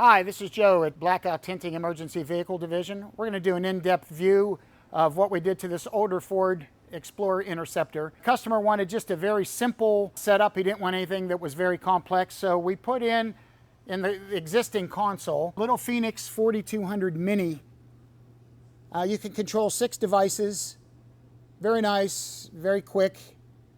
Hi, this is Joe at Blackout Tinting Emergency Vehicle Division. We're going to do an in-depth view of what we did to this older Ford Explorer Interceptor. The customer wanted just a very simple setup. He didn't want anything that was very complex, so we put in the existing console, little Phoenix 4200 Mini. You can control 6 devices. Very nice, very quick,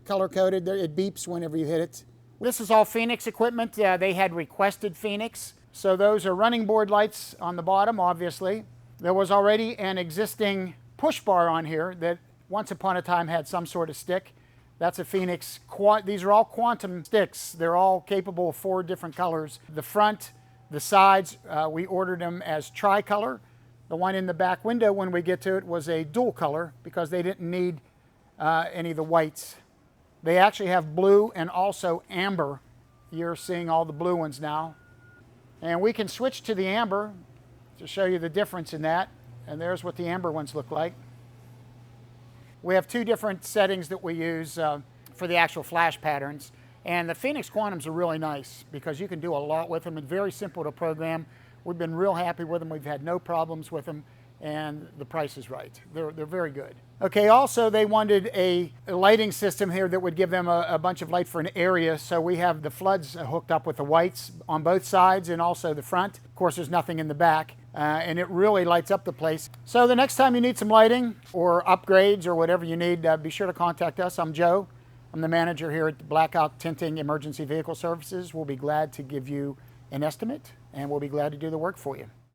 color-coded. It beeps whenever you hit it. This is all Phoenix equipment. They had requested Phoenix. So those are running board lights on the bottom, obviously. There was already an existing push bar on here that once upon a time had some sort of stick. That's a Phoenix. These are all quantum sticks. They're all capable of 4 different colors. The front, the sides, we ordered them as tricolor. The one in the back window, when we get to it, was a dual color because they didn't need any of the whites. They actually have blue and also amber. You're seeing all the blue ones now. And we can switch to the amber to show you the difference in that. And there's what the amber ones look like. We have 2 different settings that we use for the actual flash patterns. And the Phoenix Quantums are really nice because you can do a lot with them and very simple to program. We've been real happy with them. We've had no problems with them, and the price is right. They're very good. Okay, also they wanted a lighting system here that would give them a bunch of light for an area. So we have the floods hooked up with the whites on both sides and also the front. Of course, there's nothing in the back, and it really lights up the place. So the next time you need some lighting or upgrades or whatever you need, be sure to contact us. I'm Joe. I'm the manager here at Blackout Tinting Emergency Vehicle Services. We'll be glad to give you an estimate, and we'll be glad to do the work for you.